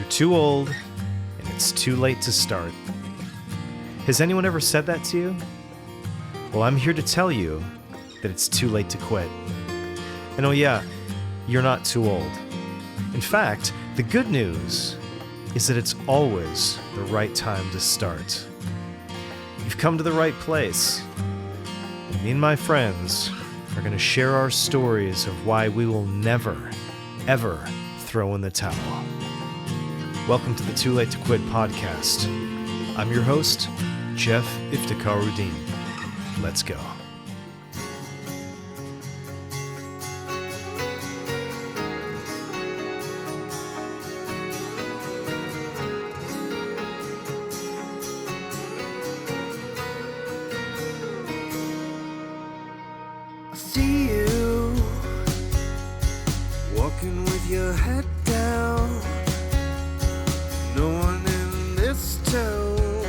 You're too old, and it's too late to start. Has anyone ever said that to you? Well, I'm here to tell you that it's too late to quit. And oh yeah, you're not too old. In fact, the good news is that it's always the right time to start. You've come to the right place. And me and my friends are going to share our stories of why we will never, ever throw in the towel. Welcome to the Too Late to Quit podcast. I'm your host, Jeff Iftikharuddin. Let's go. I see you walking with your head down. No one in this town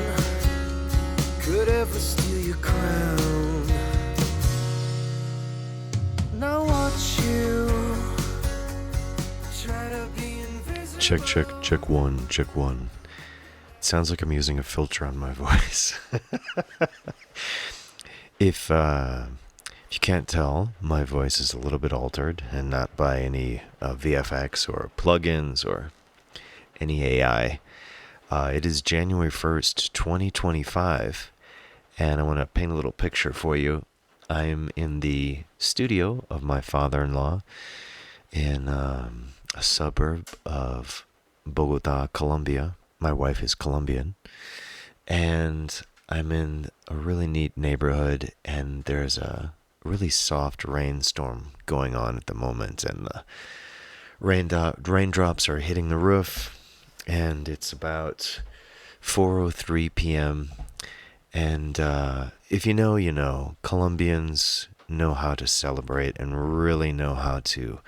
could ever steal your crown. Now watch you try to be invisible. Check one. It sounds like I'm using a filter on my voice. If you can't tell, my voice is a little bit altered, and not by any VFX or plugins or any AI. It is January 1st, 2025, and I want to paint a little picture for you. I'm in the studio of my father-in-law in a suburb of Bogota, Colombia. My wife is Colombian, and I'm in a really neat neighborhood, and there's a really soft rainstorm going on at the moment, and the raindrops are hitting the roof, and it's about 4:03 p.m. And if you know, you know. Colombians know how to celebrate and really know how to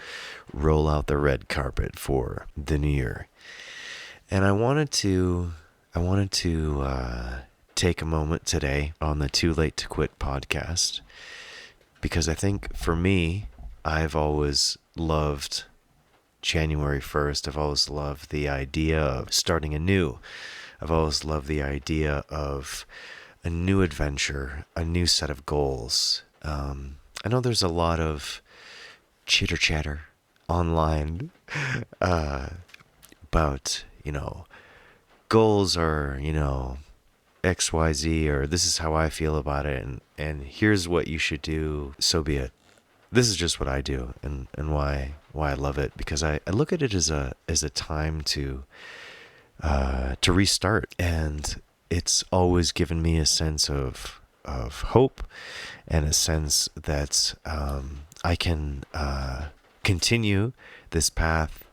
roll out the red carpet for the new year. And I wanted to take a moment today on the Too Late to Quit podcast, because I think for me, I've always loved January 1st. I've always loved the idea of starting anew. I've always loved the idea of a new adventure, a new set of goals. I know there's a lot of chitter chatter online about, goals are, XYZ, or this is how I feel about it, and here's what you should do, so be it. This is just what I do, and why I love it, because I look at it as a time to restart, and it's always given me a sense of hope and a sense that I can continue this path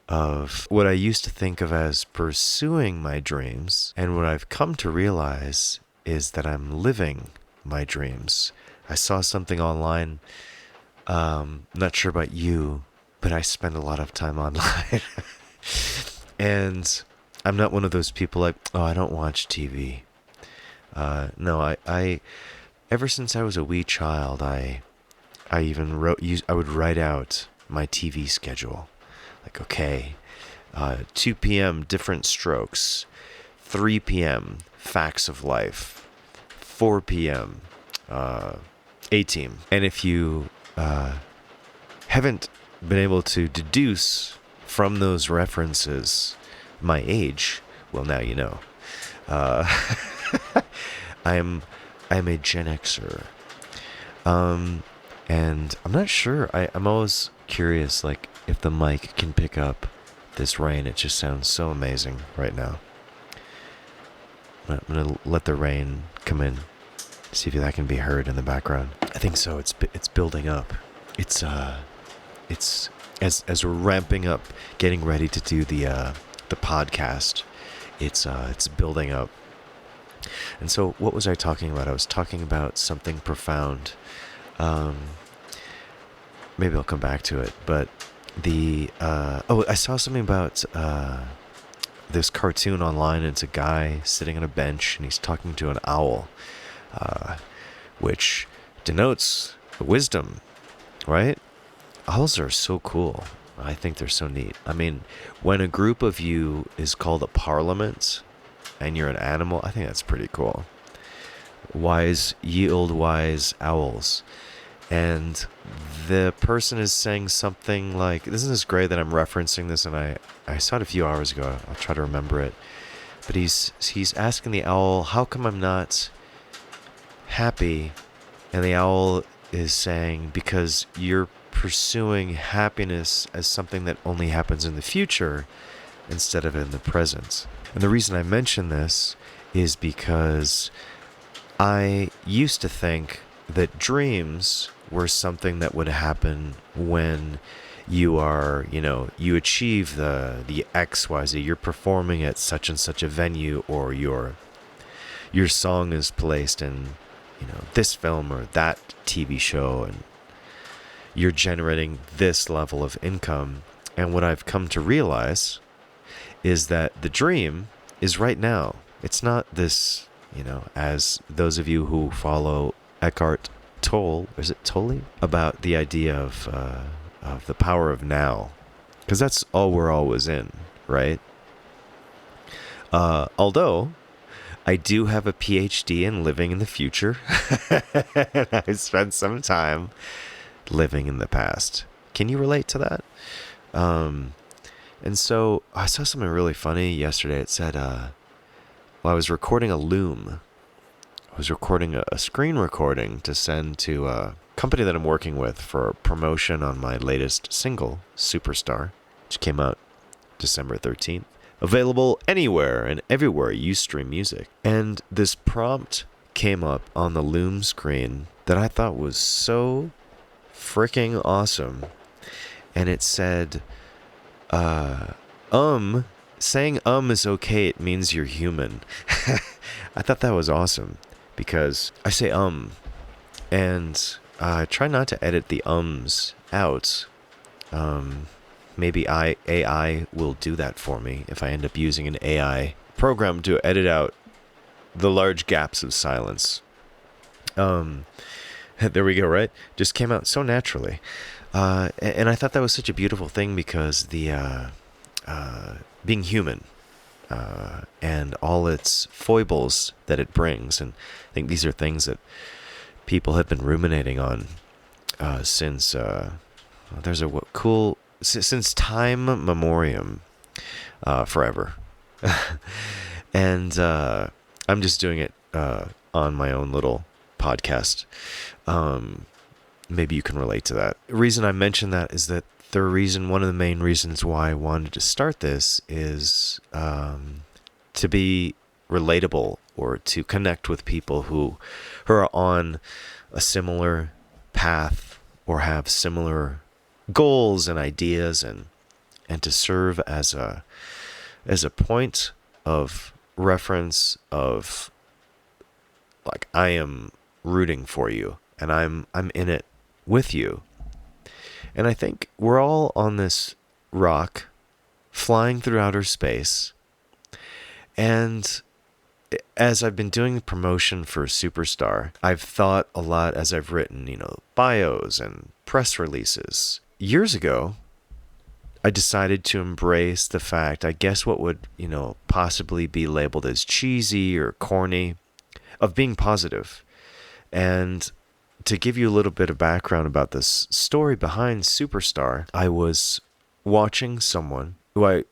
of what I used to think of as pursuing my dreams, and what I've come to realize is that I'm living my dreams. I saw something online, not sure about you, but I spend a lot of time online. And I'm not one of those people like, I don't watch TV. No, I ever since I was a wee child, I would write out my TV schedule. Like, okay, 2 p.m. Different Strokes, 3 p.m. Facts of Life, 4 p.m. A-Team. And if you haven't been able to deduce from those references my age, well, now you know. I'm a Gen Xer. And I'm not sure. I'm always curious, like, if the mic can pick up this rain. It just sounds so amazing right now. I'm going to let the rain come in, see if that can be heard in the background. I think so. It's building up. It's as we're ramping up, getting ready to do the podcast, it's building up. And so what was I talking about? I was talking about something profound. Maybe I'll come back to it, but I saw something about this cartoon online. It's a guy sitting on a bench, and he's talking to an owl, which denotes wisdom, right? Owls are so cool. I think they're so neat. I mean, when a group of you is called a parliament and you're an animal, I think that's pretty cool. Wise, ye old wise owls. And the person is saying something like, isn't this great that I'm referencing this, and I saw it a few hours ago. I'll try to remember it. But he's asking the owl, how come I'm not happy? And the owl is saying, because you're pursuing happiness as something that only happens in the future instead of in the present. And the reason I mention this is because I used to think that dreams were something that would happen when you are, you achieve the XYZ, you're performing at such and such a venue, or your song is placed in, this film or that TV show, and you're generating this level of income. And what I've come to realize is that the dream is right now. It's not this, as those of you who follow Eckhart Tolle, is it Tolle? About the idea of the power of now. Because that's all we're always in, right? Although I do have a PhD in living in the future. And I spent some time living in the past. Can you relate to that? And so I saw something really funny yesterday. It said, I was recording a loom. I was recording a screen recording to send to a company that I'm working with for a promotion on my latest single, Superstar, which came out December 13th. Available anywhere and everywhere you stream music. And this prompt came up on the loom screen that I thought was so freaking awesome. And it said, saying is okay, it means you're human. I thought that was awesome because I say and I try not to edit the ums out. Maybe AI will do that for me if I end up using an AI program to edit out the large gaps of silence. There we go, right? Just came out so naturally. And I thought that was such a beautiful thing because the being human and all its foibles that it brings. And I think these are things that people have been ruminating on since there's a cool... since time memoriam, forever. And I'm just doing it on my own little podcast. Maybe you can relate to that. The reason I mention that is that one of the main reasons why I wanted to start this is to be relatable or to connect with people who are on a similar path or have similar goals and ideas, and to serve as a point of reference of, like, I am rooting for you and I'm in it with you. And I think we're all on this rock flying through outer space. And as I've been doing the promotion for Superstar, I've thought a lot as I've written, bios and press releases. Years ago, I decided to embrace the fact, I guess what would, possibly be labeled as cheesy or corny, of being positive. And to give you a little bit of background about this story behind Superstar, I was watching someone who I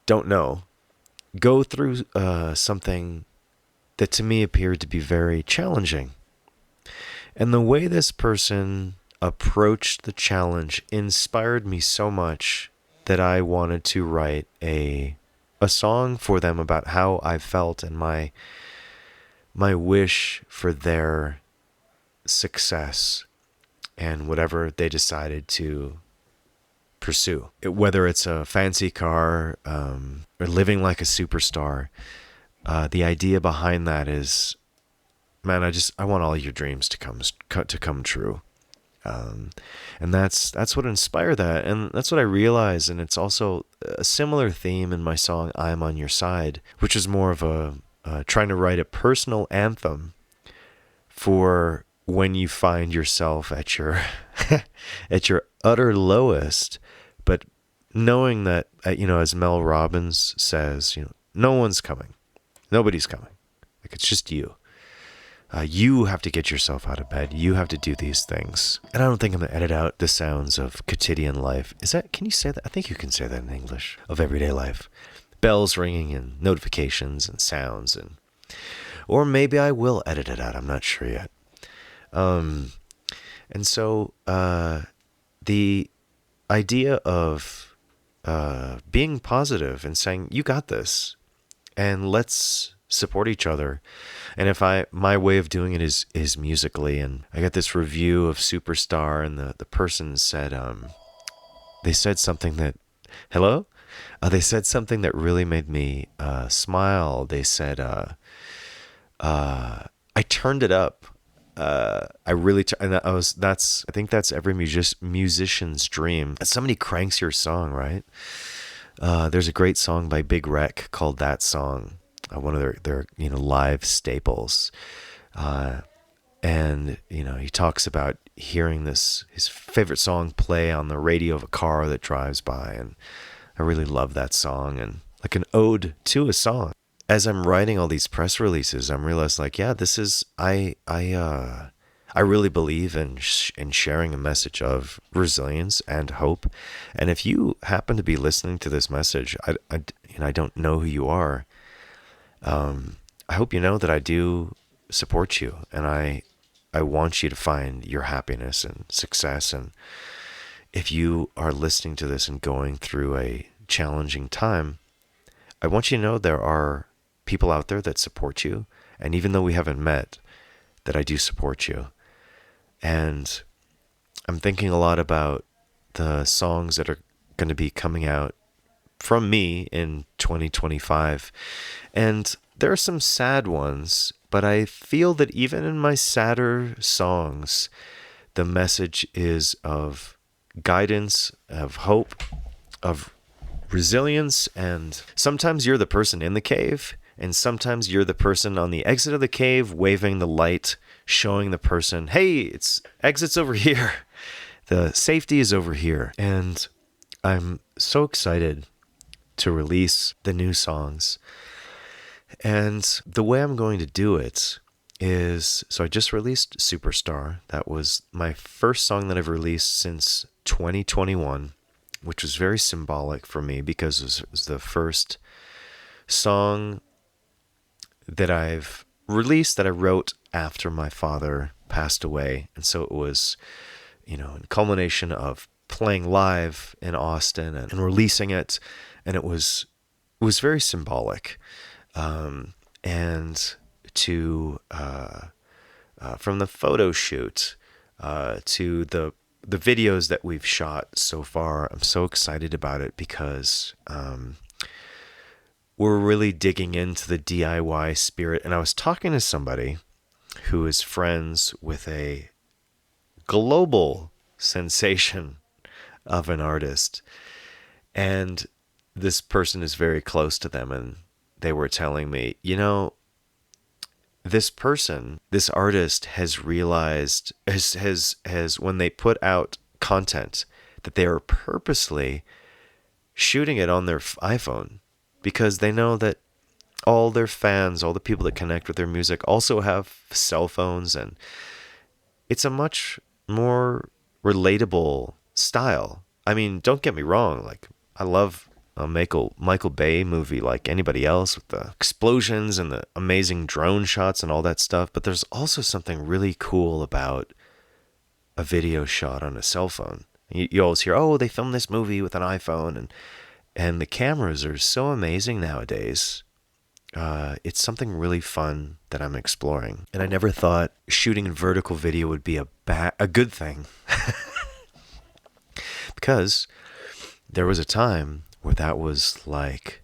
don't know go through something that to me appeared to be very challenging. And the way this person approached the challenge inspired me so much that I wanted to write a song for them about how I felt and my wish for their success and whatever they decided to pursue. Whether it's a fancy car or living like a superstar, the idea behind that is, man, I want all your dreams to come true. And that's what inspired that, and that's what I realized. And it's also a similar theme in my song "I'm on Your Side," which is more of a trying to write a personal anthem for when you find yourself at your utter lowest, but knowing that, as Mel Robbins says, no one's coming. Nobody's coming. Like, it's just you. You have to get yourself out of bed. You have to do these things. And I don't think I'm going to edit out the sounds of quotidian life. Can you say that? I think you can say that in English. Of everyday life. Bells ringing and notifications and sounds. Or maybe I will edit it out. I'm not sure yet. And so the idea of being positive and saying, you got this, and let's support each other. And my way of doing it is musically. And I got this review of Superstar, and the person said, they said something that, hello? They said something that really made me smile. They said, I turned it up. I really, I think that's every musician's dream. Somebody cranks your song, right? There's a great song by Big Wreck called That Song, one of their live staples. And, he talks about hearing his favorite song play on the radio of a car that drives by. And I really love that song, and like an ode to a song. As I'm writing all these press releases, I'm realizing, like, yeah, this is, I really believe in sharing a message of resilience and hope. And if you happen to be listening to this message, I don't know who you are. I hope you know that I do support you, and I want you to find your happiness and success. And if you are listening to this and going through a challenging time, I want you to know there are people out there that support you. And even though we haven't met, that I do support you. And I'm thinking a lot about the songs that are going to be coming out from me in 2025. And there are some sad ones, but I feel that even in my sadder songs, the message is of guidance, of hope, of resilience. And sometimes you're the person in the cave, and sometimes you're the person on the exit of the cave waving the light, showing the person, hey, exit's over here. The safety is over here. And I'm so excited to release the new songs. And the way I'm going to do it is, so I just released Superstar. That was my first song that I've released since 2021, which was very symbolic for me because it was the first song that I've released that I wrote after my father passed away. And so it was, in culmination of playing live in Austin and releasing it. And it was very symbolic. And to, from the photo shoot, to the videos that we've shot so far, I'm so excited about it because, we're really digging into the DIY spirit. And I was talking to somebody who is friends with a global sensation of an artist. And this person is very close to them. And they were telling me, this artist has realized, has when they put out content, that they are purposely shooting it on their iPhone, because they know that all their fans, all the people that connect with their music also have cell phones, and it's a much more relatable style. I mean, don't get me wrong, like, I love a Michael Bay movie like anybody else, with the explosions and the amazing drone shots and all that stuff, but there's also something really cool about a video shot on a cell phone. You always hear, oh, they filmed this movie with an iPhone, and the cameras are so amazing nowadays. It's something really fun that I'm exploring. And I never thought shooting in vertical video would be a good thing. Because there was a time where that was like,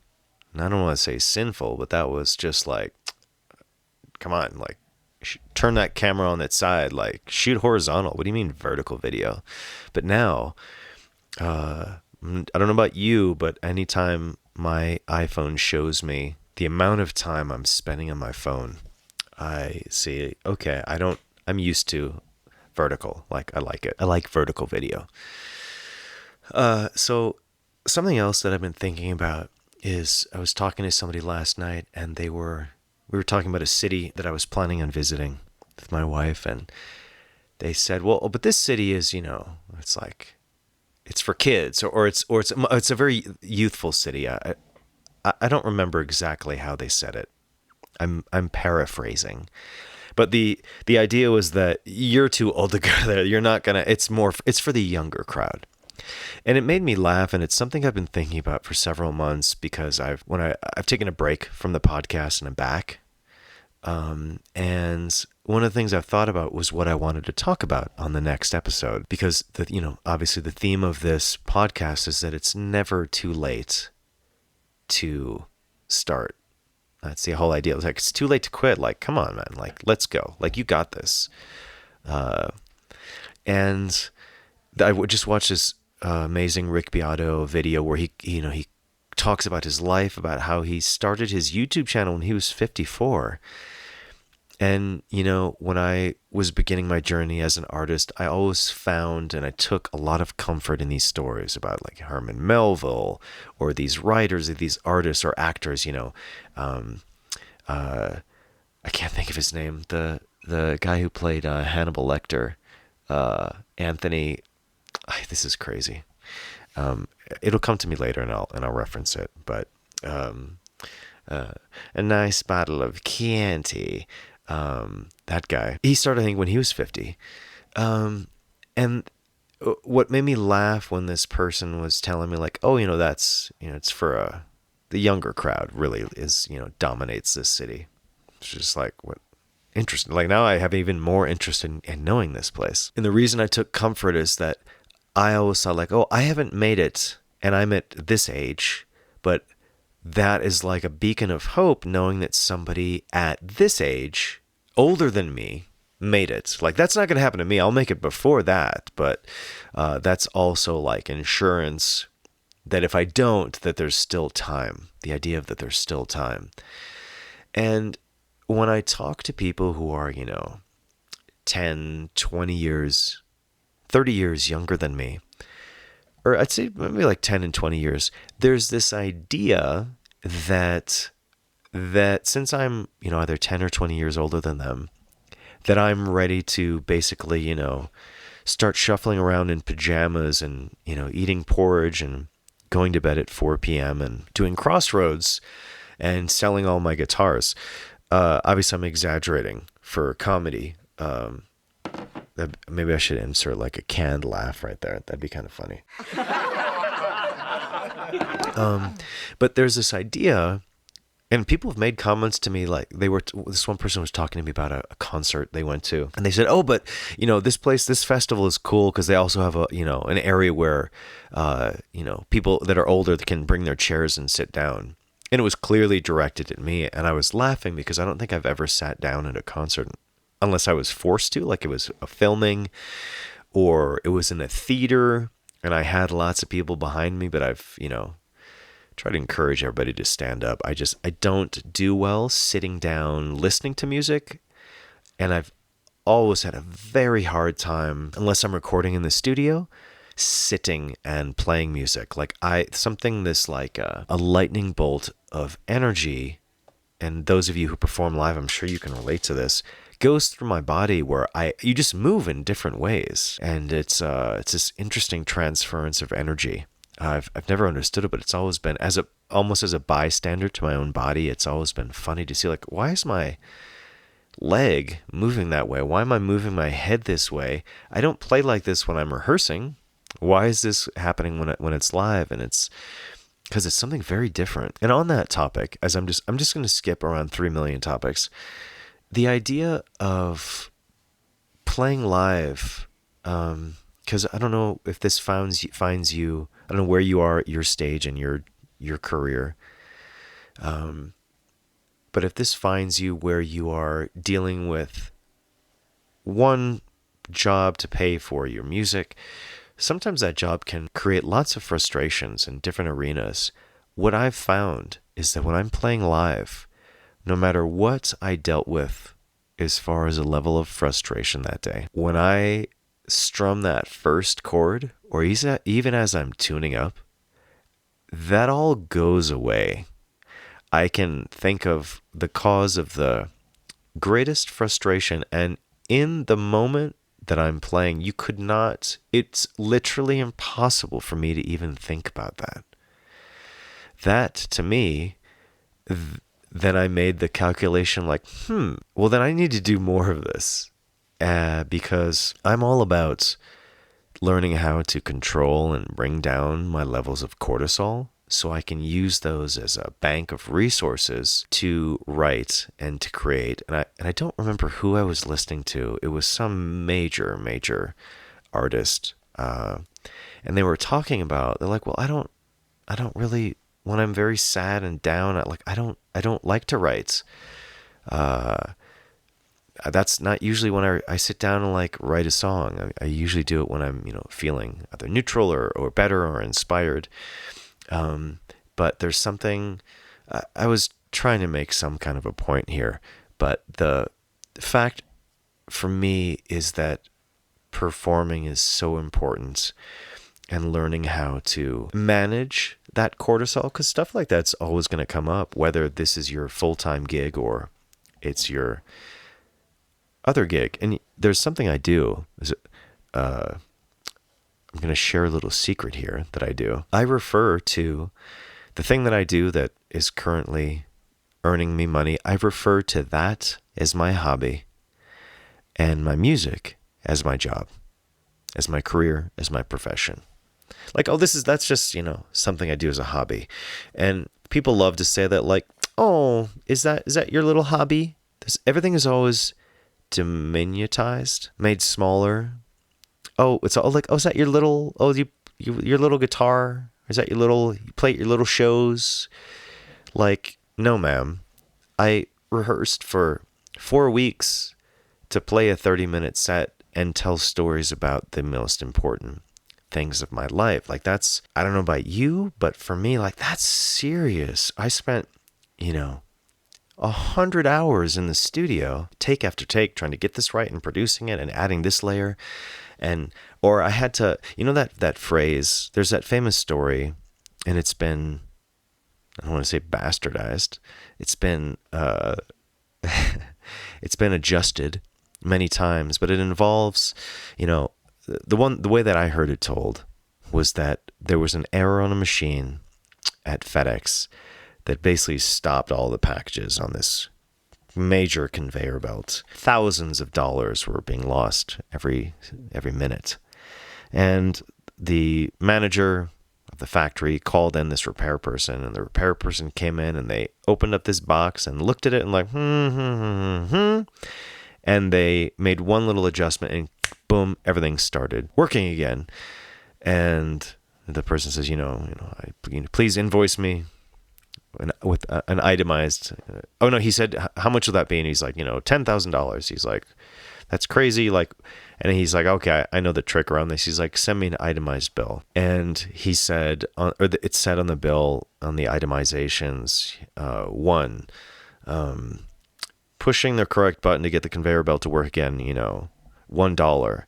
and I don't want to say sinful, but that was just like, come on, like, turn that camera on its side, like, shoot horizontal. What do you mean vertical video? But now, I don't know about you, but anytime my iPhone shows me the amount of time I'm spending on my phone, I see, okay, I'm used to vertical. Like, I like it. I like vertical video. So something else that I've been thinking about is I was talking to somebody last night, and we were talking about a city that I was planning on visiting with my wife, and they said, "Well, but this city is, it's like it's for kids, or it's a very youthful city." I don't remember exactly how they said it. I'm paraphrasing. But the idea was that you're too old to go there. You're not gonna. It's for the younger crowd. And it made me laugh, and it's something I've been thinking about for several months, because I've taken a break from the podcast and I'm back. And one of the things I've thought about was what I wanted to talk about on the next episode, because obviously the theme of this podcast is that it's never too late to start. That's the whole idea. It's like, it's too late to quit. Like, come on, man. Like, let's go. Like, you got this. And I would just watch this amazing Rick Beato video where he talks about his life, about how he started his YouTube channel when he was 54. And, when I was beginning my journey as an artist, I always found, and I took a lot of comfort in these stories about like Herman Melville, or these writers, or these artists or actors, I can't think of his name. The guy who played Hannibal Lecter, Anthony. This is crazy. It'll come to me later, and I'll reference it. But a nice bottle of Chianti. That guy. He started, I think, when he was 50. And what made me laugh when this person was telling me, like, oh, that's, it's for the younger crowd really is, dominates this city. It's just like, what interesting. Like, now I have even more interest in knowing this place. And the reason I took comfort is that I always thought, like, oh, I haven't made it and I'm at this age, but that is like a beacon of hope, knowing that somebody at this age, older than me, made it. Like, that's not going to happen to me. I'll make it before that, but that's also like insurance that if I don't, that there's still time. The idea of that there's still time. And when I talk to people who are, 10, 20 years, 30 years younger than me, or I'd say maybe like 10 and 20 years, there's this idea that since I'm, either 10 or 20 years older than them, that I'm ready to basically, start shuffling around in pajamas and, eating porridge and going to bed at 4 p.m. and doing crossroads and selling all my guitars. Obviously, I'm exaggerating for comedy. Maybe I should insert like a canned laugh right there. That'd be kind of funny. But there's this idea, and people have made comments to me, like this one person was talking to me about a concert they went to, and they said, oh, but this festival is cool because they also have an area where people that are older can bring their chairs and sit down. And it was clearly directed at me, and I was laughing because I don't think I've ever sat down at a concert unless I was forced to, like it was a filming or it was in a theater and I had lots of people behind me, but I've, tried to encourage everybody to stand up. I don't do well sitting down listening to music, and I've always had a very hard time, unless I'm recording in the studio, sitting and playing music. Like something this like a lightning bolt of energy, and those of you who perform live, I'm sure you can relate to this, goes through my body where you just move in different ways, and it's this interesting transference of energy. I've never understood it, but it's always been almost as a bystander to my own body. It's always been funny to see, like, why is my leg moving that way? Why am I moving my head this way? I don't play like this when I'm rehearsing. Why is this happening when it's live? And it's because it's something very different. And on that topic, as I'm just going to skip around 3 million topics. The idea of playing live, because I don't know if this finds you, I don't know where you are at your stage in your career, but if this finds you where you are dealing with one job to pay for your music, sometimes that job can create lots of frustrations in different arenas. What I've found is that when I'm playing live, no matter what I dealt with as far as a level of frustration that day, when I strum that first chord, or even as I'm tuning up, that all goes away. I can think of the cause of the greatest frustration, and in the moment that I'm playing, it's literally impossible for me to even think about that. That, to me, then I made the calculation like, well, then I need to do more of this. Because I'm all about learning how to control and bring down my levels of cortisol so I can use those as a bank of resources to write and to create. And I don't remember who I was listening to. It was some major artist. And they were talking about, they're like, well, I don't really, when I'm very sad and down, I don't like to write. That's not usually when I sit down and like write a song. I usually do it when I'm, feeling either neutral or better or inspired. But there's something, I was trying to make some kind of a point here, but the fact for me is that performing is so important, and learning how to manage that cortisol, because stuff like that's always going to come up, whether this is your full-time gig or it's your other gig. And there's something I do. I'm going to share a little secret here that I do. I refer to the thing that I do that is currently earning me money. I refer to that as my hobby, and my music as my job, as my career, as my profession. Like, oh, that's just, something I do as a hobby. And people love to say that, like, oh, is that your little hobby? Everything is always diminutized, made smaller. Oh, it's all like, oh, is that your little, your little guitar? Is that you play at your little shows? Like, no, ma'am. I rehearsed for 4 weeks to play a 30-minute set and tell stories about the most important things of my life. Like, that's, I don't know about you, but for me, like, that's serious. I spent, 100 hours in the studio, take after take, trying to get this right and producing it and adding this layer. Or I had to, that phrase, there's that famous story, and it's been, I don't want to say bastardized. It's been, it's been adjusted many times, but it involves, the way that I heard it told was that there was an error on a machine at FedEx that basically stopped all the packages on this major conveyor belt. Thousands of dollars were being lost every minute. And the manager of the factory called in this repair person, and the repair person came in and they opened up this box and looked at it and like, and they made one little adjustment and boom, everything started working again. And the person says, please invoice me with an itemized, oh no, he said, how much will that be? And he's like, $10,000. He's like, that's crazy. Like, and he's like, okay, I know the trick around this. He's like, send me an itemized bill. And he said, it said on the bill, on the itemizations, one, pushing the correct button to get the conveyor belt to work again, $1.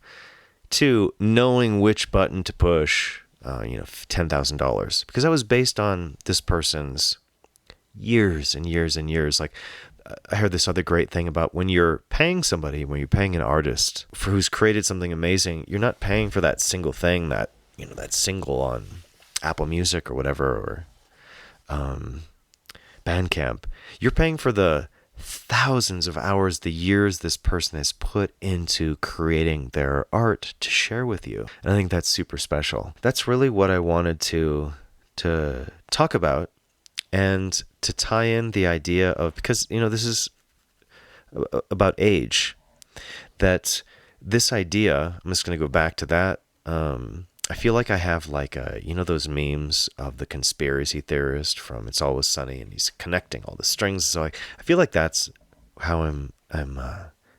Two, knowing which button to push, $10,000. Because that was based on this person's years and years and years. Like, I heard this other great thing about when you're paying somebody, when you're paying an artist for who's created something amazing, you're not paying for that single thing, that single on Apple Music or whatever, or Bandcamp. You're paying for the thousands of hours, the years this person has put into creating their art to share with you. And I think that's super special. That's really what I wanted to talk about, and to tie in the idea of, because, this is about age, that this idea, I'm just going to go back to that. I feel like I have like those memes of the conspiracy theorist from It's Always Sunny, and he's connecting all the strings. So I feel like that's how I'm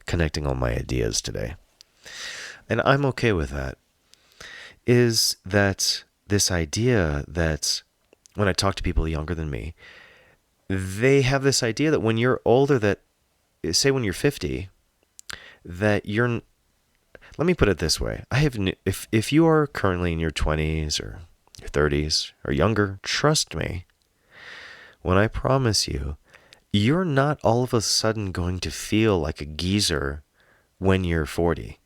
connecting all my ideas today. And I'm okay with that. Is that this idea that when I talk to people younger than me, they have this idea that when you're older, that say when you're 50, that you're let me put it this way. If you are currently in your 20s or your 30s or younger, trust me when I promise you, you're not all of a sudden going to feel like a geezer when you're 40.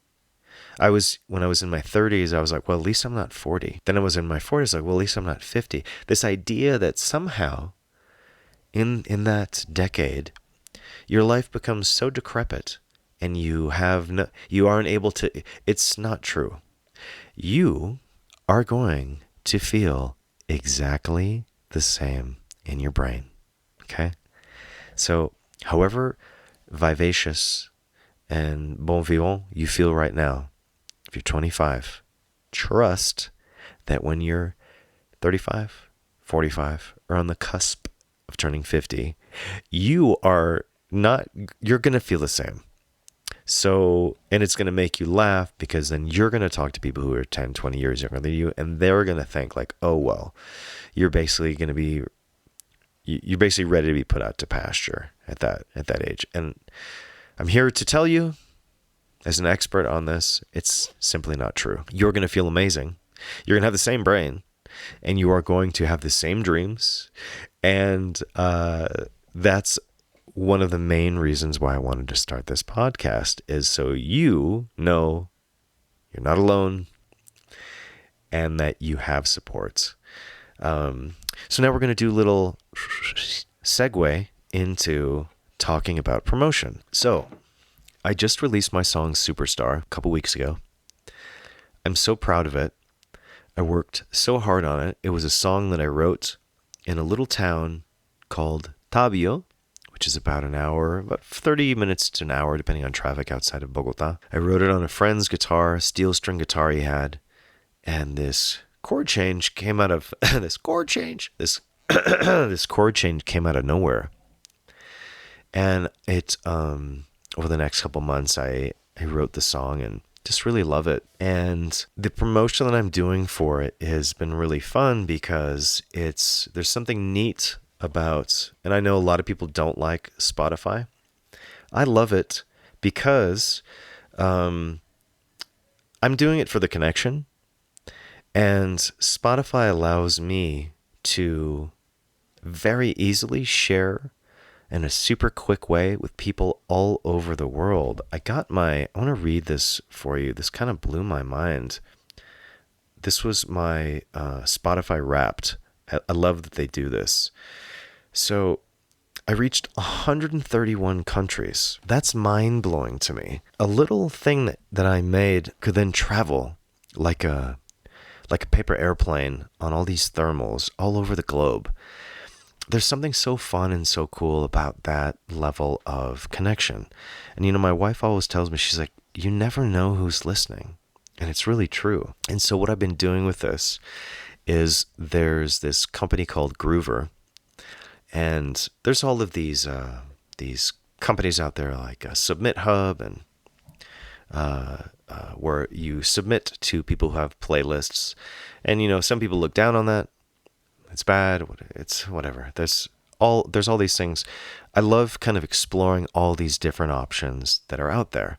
When I was in my 30s, I was like, well, at least I'm not 40. Then I was in my 40s, like, well, at least I'm not 50. This idea that somehow in that decade, your life becomes so decrepit and you aren't able to, it's not true. You are going to feel exactly the same in your brain. Okay? So, however vivacious and bon vivant you feel right now, if you're 25, trust that when you're 35, 45, or on the cusp of turning 50, you're going to feel the same. So, and it's going to make you laugh because then you're going to talk to people who are 10, 20 years younger than you, and they're going to think like, oh, well, you're basically ready to be put out to pasture at that age. And I'm here to tell you, as an expert on this, it's simply not true. You're going to feel amazing. You're going to have the same brain, and you are going to have the same dreams. And that's one of the main reasons why I wanted to start this podcast, is so you know you're not alone and that you have support. So now we're going to do a little segue into talking about promotion. So I just released my song Superstar a couple weeks ago. I'm so proud of it. I worked so hard on it. It was a song that I wrote in a little town called Tabio, which is about 30 minutes to an hour, depending on traffic outside of Bogota. I wrote it on a friend's guitar, steel string guitar he had, and this chord change came out of this chord change came out of nowhere. And it over the next couple months, I wrote the song and just really love it. And the promotion that I'm doing for it has been really fun because there's something neat about, and I know a lot of people don't like Spotify. I love it because I'm doing it for the connection, and Spotify allows me to very easily share in a super quick way with people all over the world. I want to read this for you. This kind of blew my mind. This was my Spotify Wrapped. I love that they do this. So I reached 131 countries. That's mind-blowing to me. A little thing that I made could then travel like a paper airplane on all these thermals all over the globe. There's something so fun and so cool about that level of connection. And my wife always tells me, she's like, you never know who's listening. And it's really true. And so what I've been doing with this is there's this company called Groover. And there's all of these companies out there like Submit Hub, and where you submit to people who have playlists. And some people look down on that. It's bad. It's whatever. There's all these things. I love kind of exploring all these different options that are out there.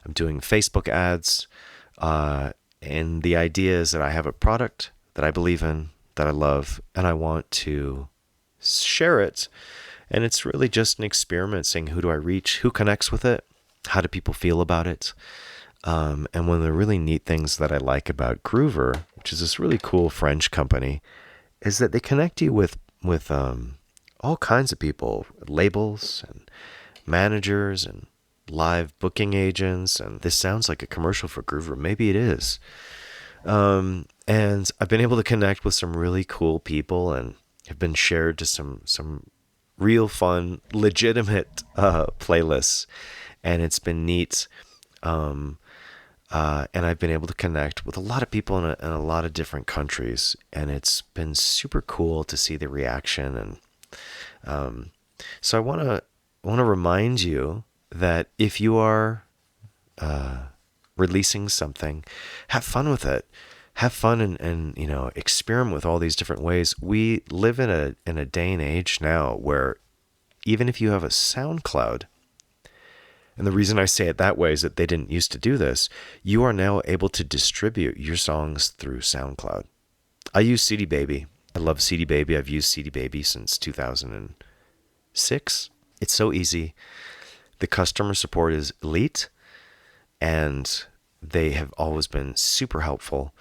I'm doing Facebook ads, and the idea is that I have a product that I believe in, that I love, and I want to share it. And it's really just an experiment, saying, who do I reach? Who connects with it? How do people feel about it? And one of the really neat things that I like about Groover, which is this really cool French company, is that they connect you with all kinds of people, labels and managers and live booking agents. And this sounds like a commercial for Groover. Maybe it is. And I've been able to connect with some really cool people, and have been shared to some real fun, legitimate playlists. And it's been neat. And I've been able to connect with a lot of people in a lot of different countries, and it's been super cool to see the reaction. And so I want to remind you that if you are releasing something, have fun with it. Have fun and experiment with all these different ways. We live in a day and age now where even if you have a SoundCloud, And the reason I say it that way is that they didn't used to do this. You are now able to distribute your songs through SoundCloud. I use CD Baby. I love CD Baby. I've used CD Baby since 2006. It's so easy. The customer support is elite, and they have always been super helpful.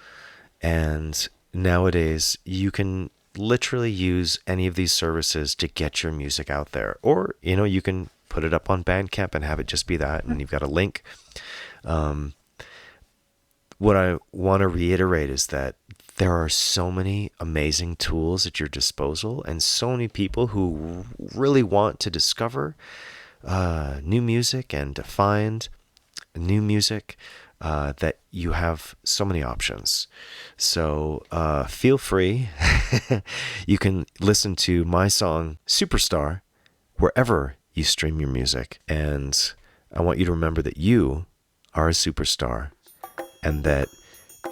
And nowadays, you can literally use any of these services to get your music out there. Or, you can put it up on Bandcamp and have it just be that, and you've got a link. What I want to reiterate is that there are so many amazing tools at your disposal, and so many people who really want to discover new music and to find new music, that you have so many options. So feel free. You can listen to my song Superstar wherever you stream your music. And I want you to remember that you are a superstar, and that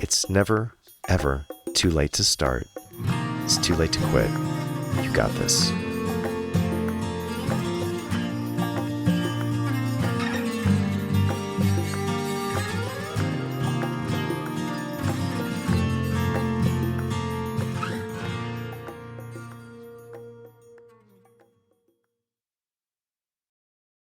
it's never, ever too late to start. It's too late to quit. You got this.